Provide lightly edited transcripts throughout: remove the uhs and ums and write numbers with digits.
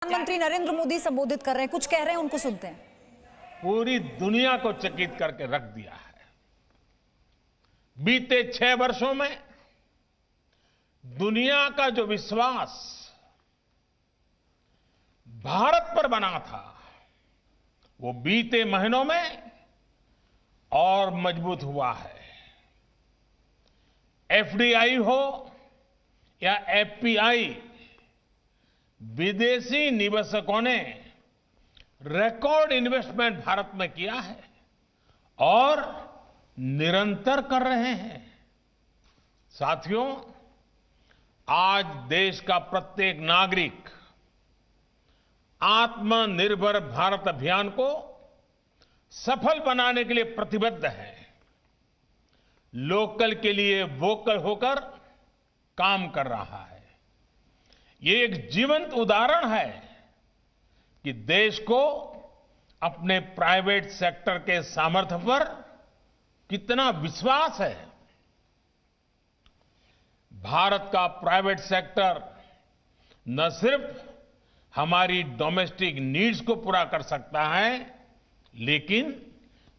प्रधानमंत्री नरेंद्र मोदी संबोधित कर रहे हैं, कुछ कह रहे हैं, उनको सुनते हैं। पूरी दुनिया को चकित करके रख दिया है। बीते 6 वर्षों में दुनिया का जो विश्वास भारत पर बना था, वो बीते महीनों में और मजबूत हुआ है। एफडीआई हो या एफपीआई, विदेशी निवेशकों ने रिकॉर्ड इन्वेस्टमेंट भारत में किया है और निरंतर कर रहे हैं। साथियों, आज देश का प्रत्येक नागरिक आत्मनिर्भर भारत अभियान को सफल बनाने के लिए प्रतिबद्ध है। लोकल के लिए वोकल होकर काम कर रहा है। ये एक जीवंत उदाहरण है कि देश को अपने प्राइवेट सेक्टर के सामर्थ्य पर कितना विश्वास है। भारत का प्राइवेट सेक्टर न सिर्फ हमारी डोमेस्टिक नीड्स को पूरा कर सकता है, लेकिन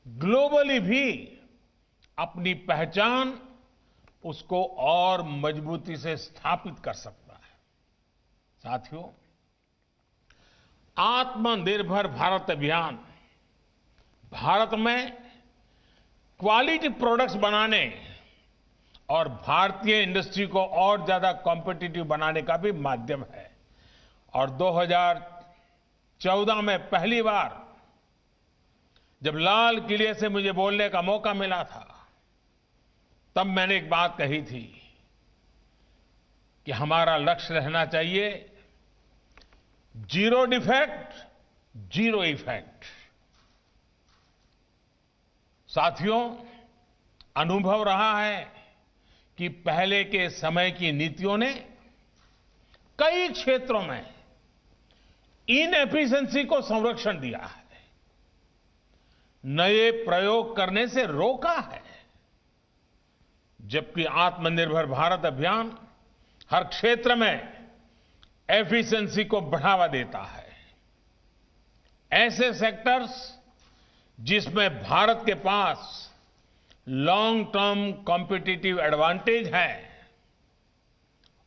ग्लोबली भी अपनी पहचान उसको और मजबूती से स्थापित कर सकता है। साथियों, आत्मनिर्भर भारत अभियान भारत में क्वालिटी प्रोडक्ट्स बनाने और भारतीय इंडस्ट्री को और ज्यादा कॉम्पिटिटिव बनाने का भी माध्यम है। और 2014 में पहली बार जब लाल किले से मुझे बोलने का मौका मिला था, तब मैंने एक बात कही थी कि हमारा लक्ष्य रहना चाहिए जीरो डिफेक्ट, जीरो इफेक्ट। साथियों, अनुभव रहा है कि पहले के समय की नीतियों ने कई क्षेत्रों में इनएफिशिएंसी को संरक्षण दिया है, नए प्रयोग करने से रोका है, जबकि आत्मनिर्भर भारत अभियान हर क्षेत्र में एफिशिएंसी को बढ़ावा देता है। ऐसे सेक्टर्स जिसमें भारत के पास लॉन्ग टर्म कॉम्पिटिटिव एडवांटेज है,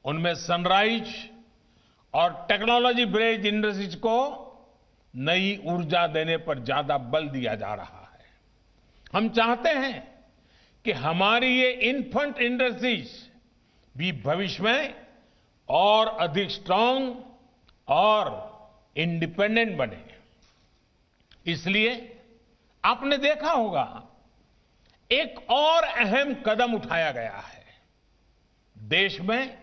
उनमें सनराइज और टेक्नोलॉजी बेस्ड इंडस्ट्रीज को नई ऊर्जा देने पर ज्यादा बल दिया जा रहा है। हम चाहते हैं कि हमारी ये इन्फेंट इंडस्ट्रीज भी भविष्य में और अधिक स्ट्रांग और इंडिपेंडेंट बने। इसलिए आपने देखा होगा, एक और अहम कदम उठाया गया है। देश में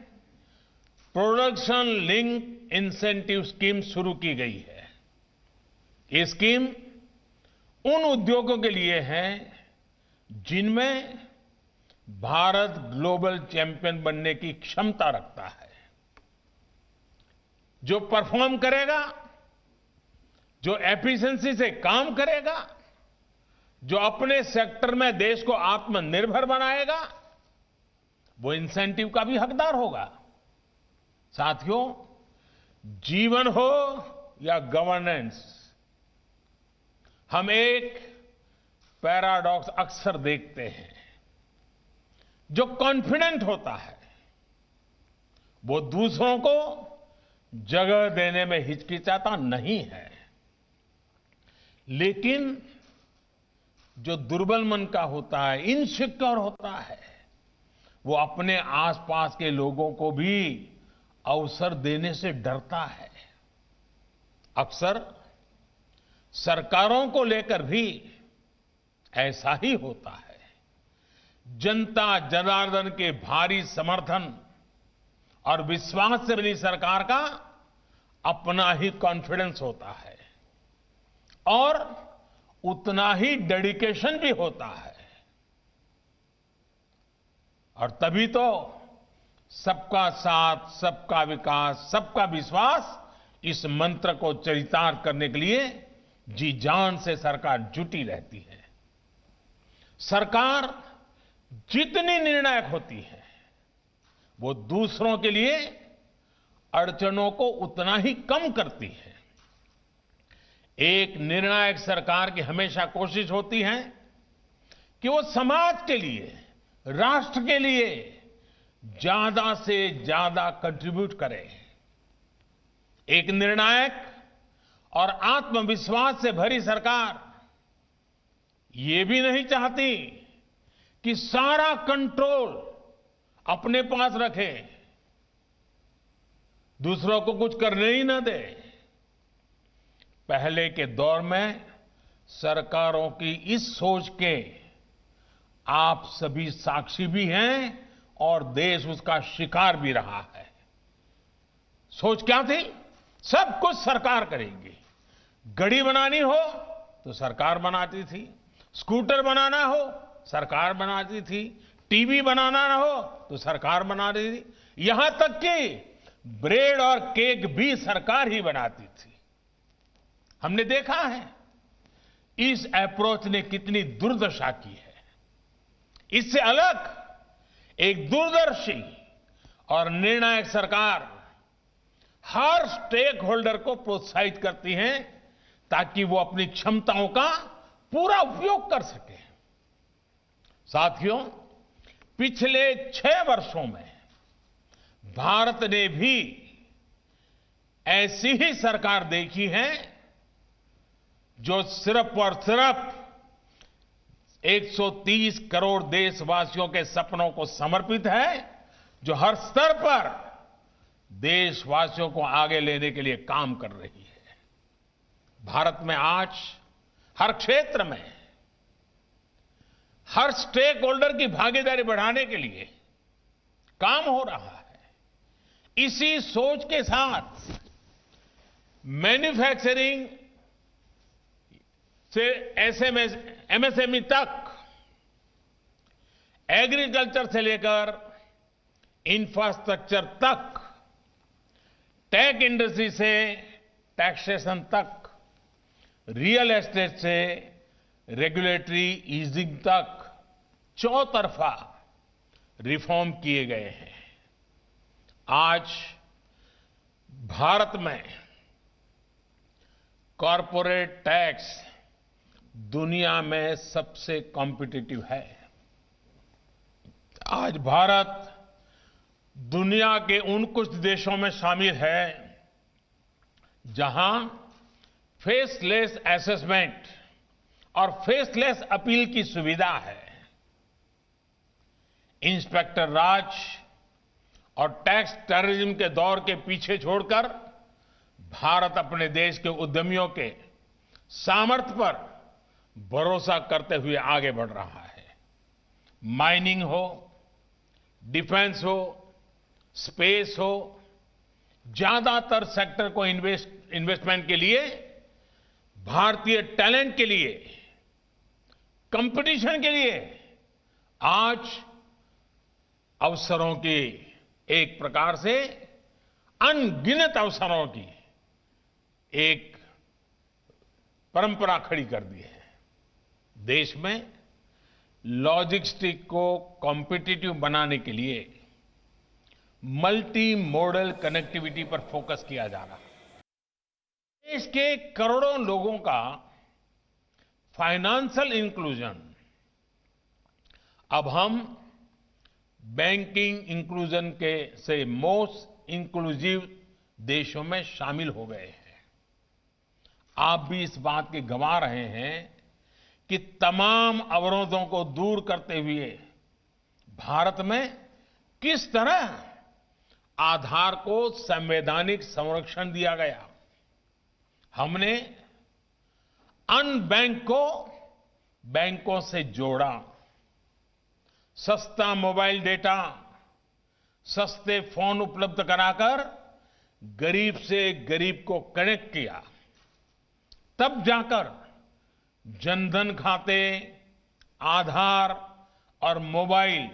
प्रोडक्शन लिंक इंसेंटिव स्कीम शुरू की गई है। ये स्कीम उन उद्योगों के लिए है जिनमें भारत ग्लोबल चैंपियन बनने की क्षमता रखता है। जो परफॉर्म करेगा, जो एफिशिएंसी से काम करेगा, जो अपने सेक्टर में देश को आत्मनिर्भर बनाएगा, वो इंसेंटिव का भी हकदार होगा। साथियों, जीवन हो या गवर्नेंस, हम एक पैराडॉक्स अक्सर देखते हैं। जो कॉन्फिडेंट होता है, वो दूसरों को जगह देने में हिचकिचाता नहीं है, लेकिन जो दुर्बल मन का होता है, इनसिक्योर होता है, वो अपने आसपास के लोगों को भी अवसर देने से डरता है। अक्सर सरकारों को लेकर भी ऐसा ही होता है। जनता जनार्दन के भारी समर्थन और विश्वास से बनी सरकार का अपना ही कॉन्फिडेंस होता है और उतना ही डेडिकेशन भी होता है। और तभी तो सबका साथ, सबका विकास, सबका विश्वास, इस मंत्र को चरितार्थ करने के लिए जी जान से सरकार जुटी रहती है। सरकार जितनी निर्णायक होती है, वो दूसरों के लिए अड़चनों को उतना ही कम करती है। एक निर्णायक सरकार की हमेशा कोशिश होती है कि वो समाज के लिए, राष्ट्र के लिए ज्यादा से ज्यादा कंट्रीब्यूट करे। एक निर्णायक और आत्मविश्वास से भरी सरकार ये भी नहीं चाहती कि सारा कंट्रोल अपने पास रखे, दूसरों को कुछ करने ही ना दे। पहले के दौर में सरकारों की इस सोच के आप सभी साक्षी भी हैं और देश उसका शिकार भी रहा है। सोच क्या थी? सब कुछ सरकार करेगी। घड़ी बनानी हो तो सरकार बनाती थी, स्कूटर बनाना हो सरकार बनाती थी, टीवी बनाना ना हो तो सरकार बना रही थी, यहां तक कि ब्रेड और केक भी सरकार ही बनाती थी। हमने देखा है इस अप्रोच ने कितनी दुर्दशा की है। इससे अलग एक दूरदर्शी और निर्णायक सरकार हर स्टेक होल्डर को प्रोत्साहित करती है ताकि वो अपनी क्षमताओं का पूरा उपयोग कर सके। साथियों, पिछले 6 वर्षों में भारत ने भी ऐसी ही सरकार देखी है जो सिर्फ और सिर्फ 130 करोड़ देशवासियों के सपनों को समर्पित है, जो हर स्तर पर देशवासियों को आगे लेने के लिए काम कर रही है। भारत में आज हर क्षेत्र में हर स्टेक होल्डर की भागीदारी बढ़ाने के लिए काम हो रहा है। इसी सोच के साथ मैन्युफैक्चरिंग से एमएसएमई तक, एग्रीकल्चर से लेकर इंफ्रास्ट्रक्चर तक, टेक इंडस्ट्री से टैक्सेशन तक, रियल एस्टेट से रेगुलेटरी ईजिंग तक चौतरफा रिफॉर्म किए गए हैं। आज भारत में कॉरपोरेट टैक्स दुनिया में सबसे कॉम्पिटिटिव है। आज भारत दुनिया के उन कुछ देशों में शामिल है जहां फेसलेस असेसमेंट और फेसलेस अपील की सुविधा है। इंस्पेक्टर राज और टैक्स टेररिज्म के दौर के पीछे छोड़कर भारत अपने देश के उद्यमियों के सामर्थ्य पर भरोसा करते हुए आगे बढ़ रहा है। माइनिंग हो, डिफेंस हो, स्पेस हो, ज्यादातर सेक्टर को इन्वेस्टमेंट के लिए, भारतीय टैलेंट के लिए, कंपटीशन के लिए आज अवसरों की, एक प्रकार से अनगिनत अवसरों की एक परंपरा खड़ी कर दी है। देश में लॉजिस्टिक को कॉम्पिटिटिव बनाने के लिए मल्टी मॉडल कनेक्टिविटी पर फोकस किया जा रहा है। देश के करोड़ों लोगों का फाइनेंशियल इंक्लूजन अब हम बैंकिंग इंक्लूजन के से मोस्ट इंक्लूसिव देशों में शामिल हो गए हैं। आप भी इस बात के गवाह रहे हैं कि तमाम अवरोधों को दूर करते हुए भारत में किस तरह आधार को संवैधानिक संरक्षण दिया गया। हमने अनबैंक को बैंकों से जोड़ा, सस्ता मोबाइल डेटा, सस्ते फोन उपलब्ध कराकर गरीब से गरीब को कनेक्ट किया। तब जाकर जनधन खाते, आधार और मोबाइल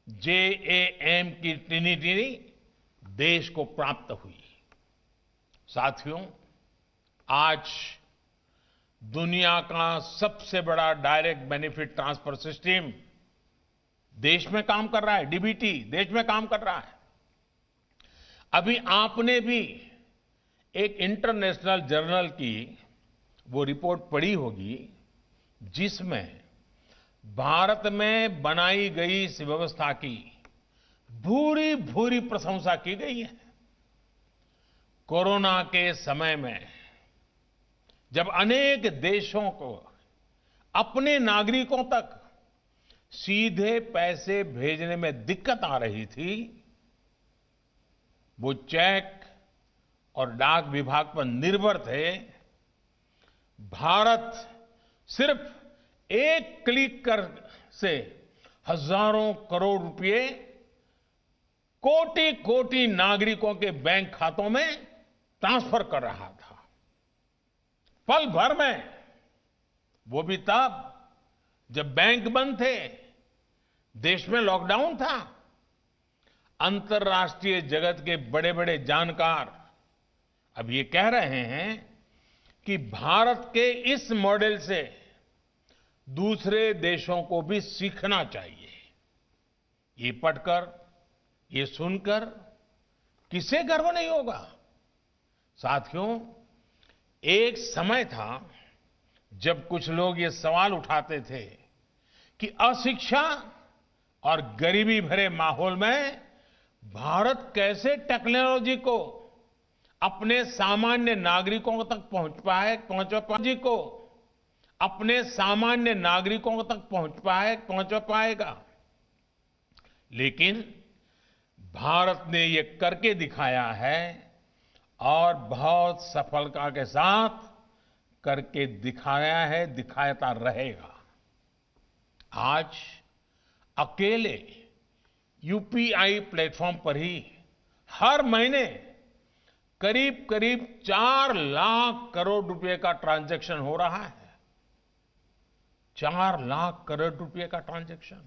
JAM की ट्रिनिटी देश को प्राप्त हुई। साथियों, आज दुनिया का सबसे बड़ा डायरेक्ट बेनिफिट ट्रांसफर सिस्टम देश में काम कर रहा है। डीबीटी देश में काम कर रहा है। अभी आपने भी एक इंटरनेशनल जर्नल की वो रिपोर्ट पढ़ी होगी जिसमें भारत में बनाई गई इस व्यवस्था की भूरी भूरी प्रशंसा की गई है। कोरोना के समय में जब अनेक देशों को अपने नागरिकों तक सीधे पैसे भेजने में दिक्कत आ रही थी, वो चेक और डाक विभाग पर निर्भर थे। भारत सिर्फ एक क्लिक कर से हजारों करोड़ रुपए कोटि कोटि नागरिकों के बैंक खातों में ट्रांसफर कर रहा था, पल भर में। वो भी तब जब बैंक बंद थे, देश में लॉकडाउन था। अंतर्राष्ट्रीय जगत के बड़े बड़े जानकार अब ये कह रहे हैं कि भारत के इस मॉडल से दूसरे देशों को भी सीखना चाहिए। ये पढ़कर, ये सुनकर किसे गर्व नहीं होगा। साथियों, एक समय था जब कुछ लोग ये सवाल उठाते थे कि अशिक्षा और गरीबी भरे माहौल में भारत कैसे टेक्नोलॉजी को अपने सामान्य नागरिकों तक पहुंच पाएगा। लेकिन भारत ने ये करके दिखाया है और बहुत सफलता के साथ करके दिखाया है, दिखाता रहेगा। आज अकेले यूपीआई प्लेटफॉर्म पर ही हर महीने करीब करीब 4 लाख करोड़ रुपए का ट्रांजैक्शन हो रहा है। 4 लाख करोड़ रुपए का ट्रांजैक्शन,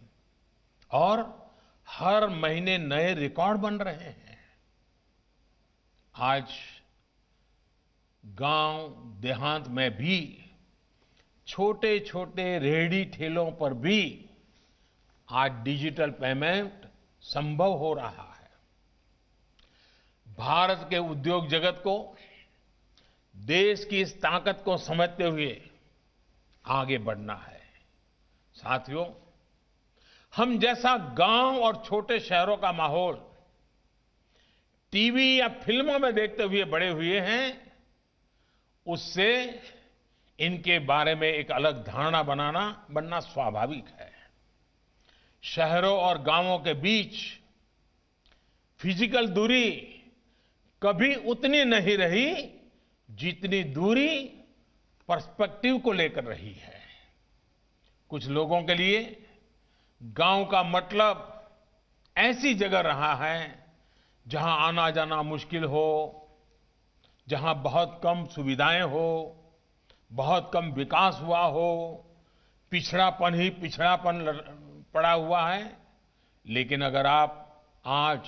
और हर महीने नए रिकॉर्ड बन रहे हैं। आज गांव देहात में भी छोटे छोटे रेहड़ी ठेलों पर भी आज डिजिटल पेमेंट संभव हो रहा है। भारत के उद्योग जगत को देश की इस ताकत को समझते हुए आगे बढ़ना है। साथियों, हम जैसा गांव और छोटे शहरों का माहौल टीवी या फिल्मों में देखते हुए बड़े हुए हैं, उससे इनके बारे में एक अलग धारणा बनना स्वाभाविक है। शहरों और गांवों के बीच फिजिकल दूरी कभी उतनी नहीं रही जितनी दूरी पर्सपेक्टिव को लेकर रही है। कुछ लोगों के लिए गांव का मतलब ऐसी जगह रहा है जहां आना जाना मुश्किल हो, जहां बहुत कम सुविधाएं हो, बहुत कम विकास हुआ हो, पिछड़ापन ही पिछड़ापन पड़ा हुआ है। लेकिन अगर आप आज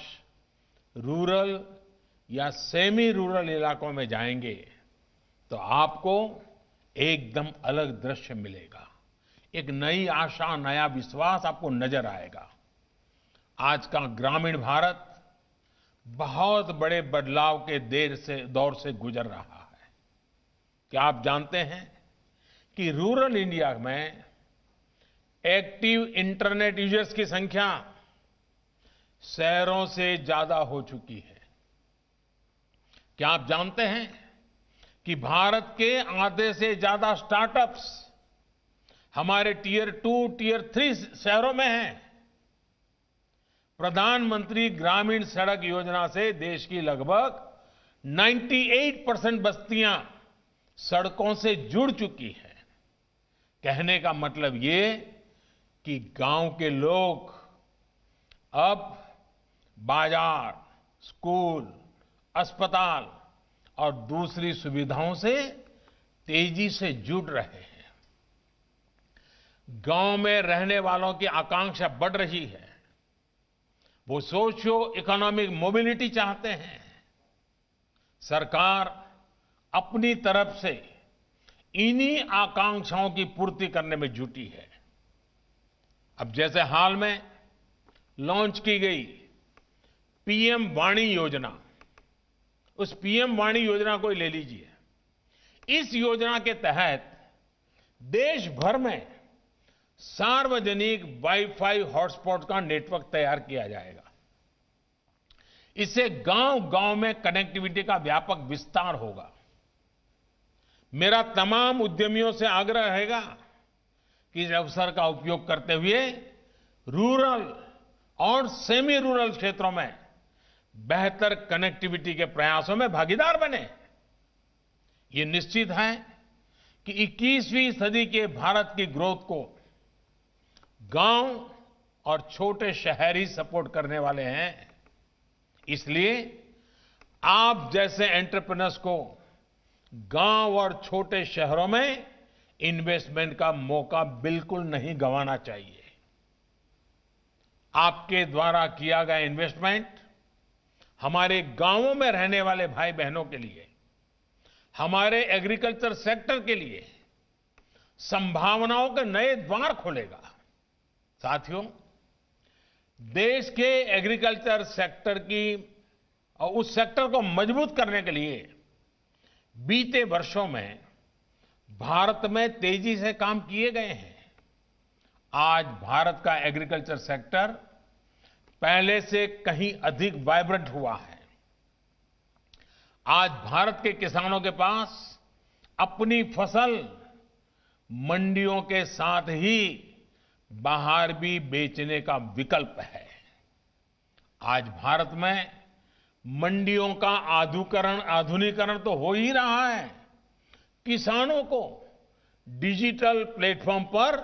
रूरल या सेमी रूरल इलाकों में जाएंगे तो आपको एकदम अलग दृश्य मिलेगा। एक नई आशा, नया विश्वास आपको नजर आएगा। आज का ग्रामीण भारत बहुत बड़े बदलाव के दौर से गुजर रहा है। क्या आप जानते हैं कि रूरल इंडिया में एक्टिव इंटरनेट यूजर्स की संख्या शहरों से ज्यादा हो चुकी है? क्या आप जानते हैं कि भारत के आधे से ज्यादा स्टार्टअप्स हमारे टियर 2, टियर 3 शहरों में हैं? प्रधानमंत्री ग्रामीण सड़क योजना से देश की लगभग 98% बस्तियां सड़कों से जुड़ चुकी हैं। कहने का मतलब ये कि गांव के लोग अब बाजार, स्कूल, अस्पताल और दूसरी सुविधाओं से तेजी से जुड़ रहे हैं। गांव में रहने वालों की आकांक्षा बढ़ रही है। वो सोशियो इकोनॉमिक मोबिलिटी चाहते हैं। सरकार अपनी तरफ से इन्हीं आकांक्षाओं की पूर्ति करने में जुटी है। अब जैसे हाल में लॉन्च की गई पीएम वाणी योजना, उस पीएम वाणी योजना को ही ले लीजिए। इस योजना के तहत देश भर में सार्वजनिक वाईफाई हॉटस्पॉट का नेटवर्क तैयार किया जाएगा। इससे गांव-गांव में कनेक्टिविटी का व्यापक विस्तार होगा। मेरा तमाम उद्यमियों से आग्रह रहेगा कि इस अवसर का उपयोग करते हुए रूरल और सेमी रूरल क्षेत्रों में बेहतर कनेक्टिविटी के प्रयासों में भागीदार बने। ये निश्चित है कि 21वीं सदी के भारत की ग्रोथ को गांव और छोटे शहर ही सपोर्ट करने वाले हैं। इसलिए आप जैसे एंटरप्रेन्योर्स को गांव और छोटे शहरों में इन्वेस्टमेंट का मौका बिल्कुल नहीं गंवाना चाहिए। आपके द्वारा किया गया इन्वेस्टमेंट हमारे गांवों में रहने वाले भाई बहनों के लिए, हमारे एग्रीकल्चर सेक्टर के लिए संभावनाओं के नए द्वार खोलेगा। साथियों, देश के एग्रीकल्चर सेक्टर की और उस सेक्टर को मजबूत करने के लिए बीते वर्षों में भारत में तेजी से काम किए गए हैं। आज भारत का एग्रीकल्चर सेक्टर पहले से कहीं अधिक वाइब्रेंट हुआ है। आज भारत के किसानों के पास अपनी फसल मंडियों के साथ ही बाहर भी बेचने का विकल्प है। आज भारत में मंडियों का आधुनिकीकरण तो हो ही रहा है, किसानों को डिजिटल प्लेटफॉर्म पर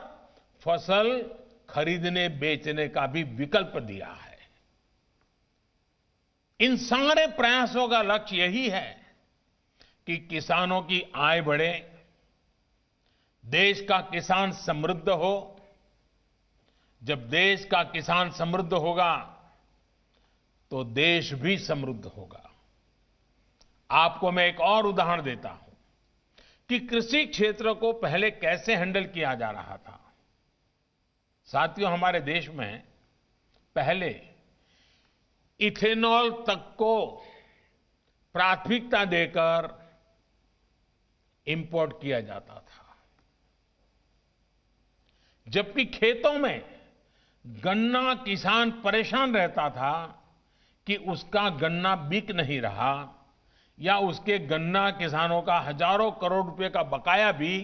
फसल खरीदने बेचने का भी विकल्प दिया है। इन सारे प्रयासों का लक्ष्य यही है कि किसानों की आय बढ़े, देश का किसान समृद्ध हो। जब देश का किसान समृद्ध होगा तो देश भी समृद्ध होगा। आपको मैं एक और उदाहरण देता हूं कि कृषि क्षेत्र को पहले कैसे हैंडल किया जा रहा था। साथियों, हमारे देश में पहले इथेनॉल तक को प्राथमिकता देकर इंपोर्ट किया जाता था, जबकि खेतों में गन्ना किसान परेशान रहता था कि उसका गन्ना बिक नहीं रहा या उसके गन्ना किसानों का हजारों करोड़ रुपए का बकाया भी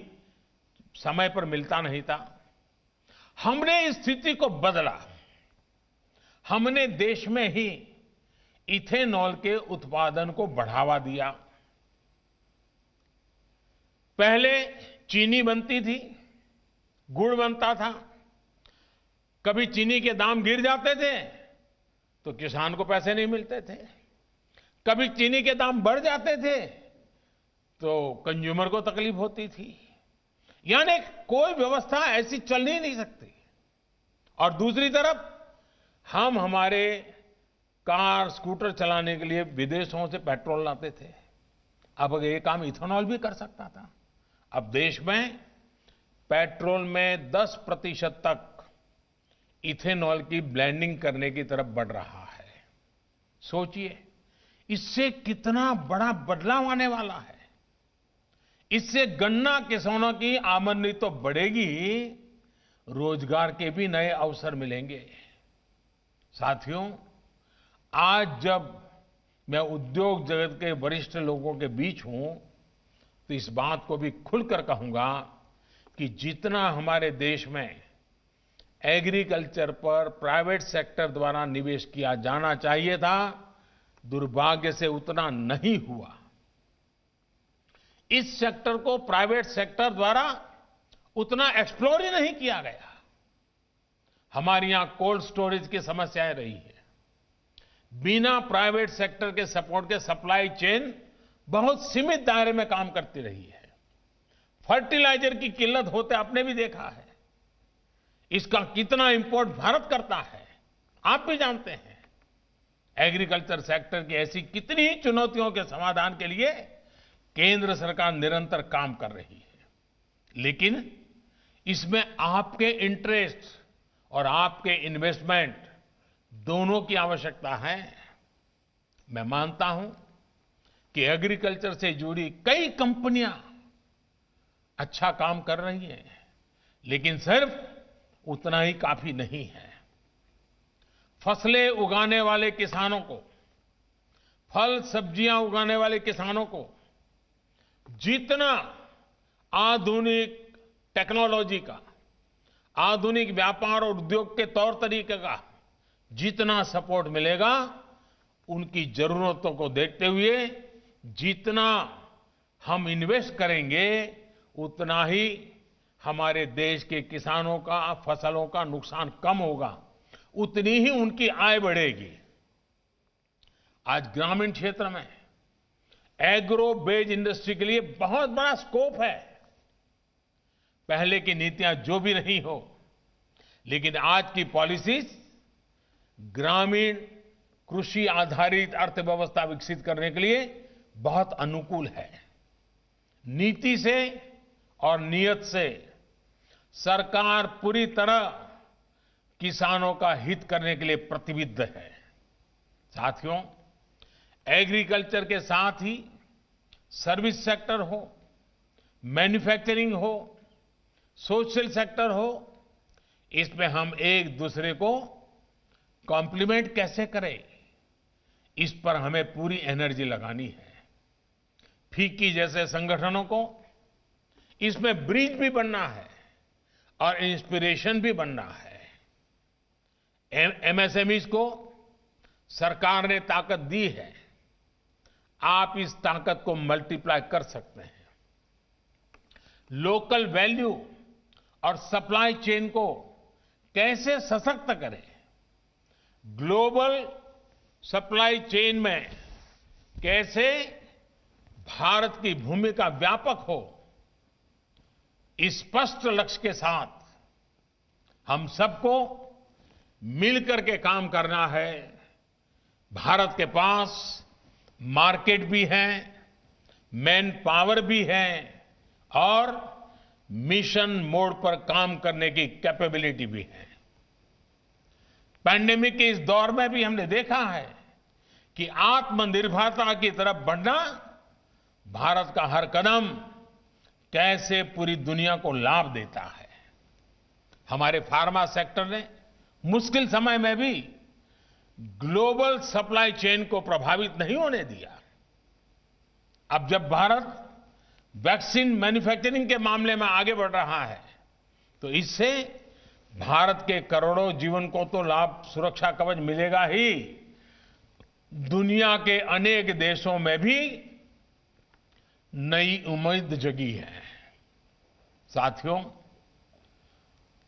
समय पर मिलता नहीं था। हमने इस स्थिति को बदला। हमने देश में ही इथेनॉल के उत्पादन को बढ़ावा दिया। पहले चीनी बनती थी, गुड़ बनता था। कभी चीनी के दाम गिर जाते थे तो किसान को पैसे नहीं मिलते थे, कभी चीनी के दाम बढ़ जाते थे तो कंज्यूमर को तकलीफ होती थी। यानी कोई व्यवस्था ऐसी चल ही नहीं सकती। और दूसरी तरफ हम हमारे कार स्कूटर चलाने के लिए विदेशों से पेट्रोल लाते थे। अब ये काम इथेनॉल भी कर सकता था। अब देश में पेट्रोल में 10% तक इथेनॉल की ब्लेंडिंग करने की तरफ बढ़ रहा है। सोचिए, इससे कितना बड़ा बदलाव आने वाला है। इससे गन्ना किसानों की आमदनी तो बढ़ेगी, रोजगार के भी नए अवसर मिलेंगे। साथियों, आज जब मैं उद्योग जगत के वरिष्ठ लोगों के बीच हूं तो इस बात को भी खुलकर कहूंगा कि जितना हमारे देश में एग्रीकल्चर पर प्राइवेट सेक्टर द्वारा निवेश किया जाना चाहिए था, दुर्भाग्य से उतना नहीं हुआ। इस सेक्टर को प्राइवेट सेक्टर द्वारा उतना एक्सप्लोर ही नहीं किया गया। हमारे यहां कोल्ड स्टोरेज की समस्याएं रही है। बिना प्राइवेट सेक्टर के सपोर्ट के सप्लाई चेन बहुत सीमित दायरे में काम करती रही है। फर्टिलाइजर की किल्लत होते आपने भी देखा है। इसका कितना इंपोर्ट भारत करता है आप भी जानते हैं। एग्रीकल्चर सेक्टर की ऐसी कितनी ही चुनौतियों के समाधान के लिए केंद्र सरकार निरंतर काम कर रही है, लेकिन इसमें आपके इंटरेस्ट और आपके इन्वेस्टमेंट दोनों की आवश्यकता है। मैं मानता हूं कि एग्रीकल्चर से जुड़ी कई कंपनियां अच्छा काम कर रही हैं, लेकिन सिर्फ उतना ही काफी नहीं है। फसलें उगाने वाले किसानों को, फल सब्जियां उगाने वाले किसानों को जितना आधुनिक टेक्नोलॉजी का, आधुनिक व्यापार और उद्योग के तौर तरीके का जितना सपोर्ट मिलेगा, उनकी जरूरतों को देखते हुए जितना हम इन्वेस्ट करेंगे, उतना ही हमारे देश के किसानों का, फसलों का नुकसान कम होगा, उतनी ही उनकी आय बढ़ेगी। आज ग्रामीण क्षेत्र में एग्रो बेस्ड इंडस्ट्री के लिए बहुत बड़ा स्कोप है। पहले की नीतियां जो भी नहीं हो, लेकिन आज की पॉलिसीज ग्रामीण कृषि आधारित अर्थव्यवस्था विकसित करने के लिए बहुत अनुकूल है। नीति से और नियत से सरकार पूरी तरह किसानों का हित करने के लिए प्रतिबद्ध है। साथियों, एग्रीकल्चर के साथ ही सर्विस सेक्टर हो, मैन्युफैक्चरिंग हो, सोशल सेक्टर हो, इसमें हम एक दूसरे को कॉम्प्लीमेंट कैसे करें, इस पर हमें पूरी एनर्जी लगानी है। फिक्की जैसे संगठनों को इसमें ब्रिज भी बनना है और इंस्पिरेशन भी बनना है। एमएसएमईज को सरकार ने ताकत दी है, आप इस ताकत को मल्टीप्लाई कर सकते हैं। लोकल वैल्यू और सप्लाई चेन को कैसे सशक्त करें, ग्लोबल सप्लाई चेन में कैसे भारत की भूमिका व्यापक हो, इस स्पष्ट लक्ष्य के साथ हम सबको मिलकर के काम करना है। भारत के पास मार्केट भी है, मैन पावर भी है और मिशन मोड पर काम करने की कैपेबिलिटी भी है। पैंडेमिक के इस दौर में भी हमने देखा है कि आत्मनिर्भरता की तरफ बढ़ना, भारत का हर कदम कैसे पूरी दुनिया को लाभ देता है। हमारे फार्मा सेक्टर ने मुश्किल समय में भी ग्लोबल सप्लाई चेन को प्रभावित नहीं होने दिया। अब जब भारत वैक्सीन मैन्युफैक्चरिंग के मामले में आगे बढ़ रहा है, तो इससे भारत के करोड़ों जीवन को तो लाभ, सुरक्षा कवच मिलेगा ही, दुनिया के अनेक देशों में भी नई उम्मीद जगी है। साथियों,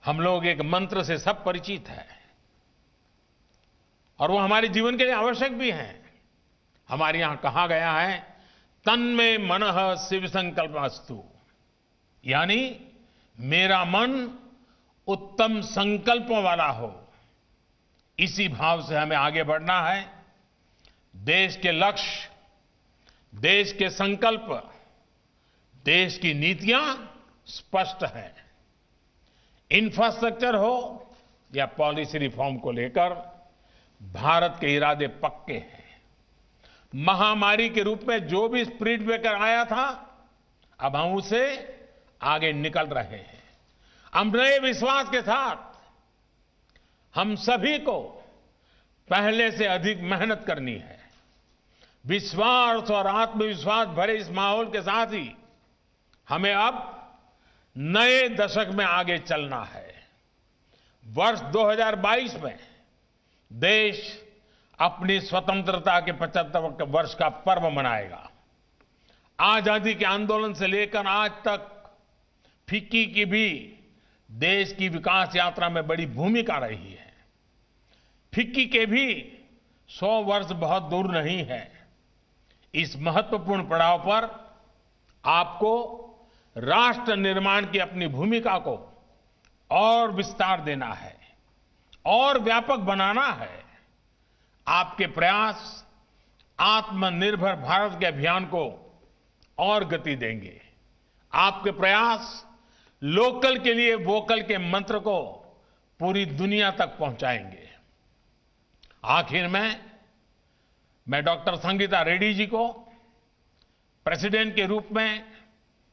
हम लोग एक मंत्र से सब परिचित है और वो हमारे जीवन के लिए आवश्यक भी है। हमारे यहां कहा गया है, तन्मे मनः शिव संकल्पमस्तु, यानी मेरा मन उत्तम संकल्पों वाला हो। इसी भाव से हमें आगे बढ़ना है। देश के लक्ष्य, देश के संकल्प, देश की नीतियां स्पष्ट हैं। इंफ्रास्ट्रक्चर हो या पॉलिसी रिफॉर्म को लेकर भारत के इरादे पक्के हैं। महामारी के रूप में जो भी स्पिरिट ब्रेकर आया था, अब हम उसे आगे निकल रहे हैं। हम नए विश्वास के साथ हम सभी को पहले से अधिक मेहनत करनी है। विश्वास और आत्मविश्वास भरे इस माहौल के साथ ही हमें अब नए दशक में आगे चलना है। वर्ष 2022 में देश अपनी स्वतंत्रता के 75 वर्ष का पर्व मनाएगा। आजादी के आंदोलन से लेकर आज तक फिक्की की भी देश की विकास यात्रा में बड़ी भूमिका रही है। फिक्की के भी 100 वर्ष बहुत दूर नहीं है। इस महत्वपूर्ण पड़ाव पर आपको राष्ट्र निर्माण की अपनी भूमिका को और विस्तार देना है और व्यापक बनाना है। आपके प्रयास आत्मनिर्भर भारत के अभियान को और गति देंगे। आपके प्रयास लोकल के लिए वोकल के मंत्र को पूरी दुनिया तक पहुंचाएंगे। आखिर में मैं डॉक्टर संगीता रेड्डी जी को प्रेसिडेंट के रूप में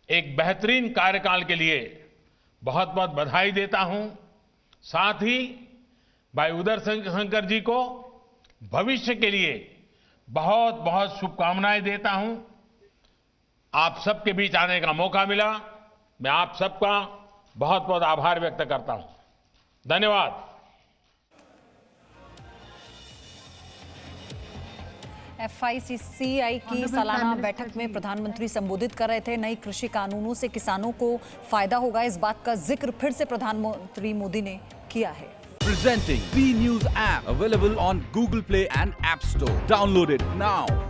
एक बेहतरीन कार्यकाल के लिए बहुत बहुत बधाई देता हूं। साथ ही भाई उदय शंकर जी को भविष्य के लिए बहुत बहुत शुभकामनाएं देता हूं। आप सबके बीच आने का मौका मिला, मैं आप सबका बहुत बहुत आभार व्यक्त करता हूं। धन्यवाद। FICCI की सालाना बैठक में प्रधानमंत्री संबोधित कर रहे थे। नई कृषि कानूनों से किसानों को फायदा होगा, इस बात का जिक्र फिर से प्रधानमंत्री मोदी ने किया है। Presenting B News app available on Google Play and App Store. Download it now.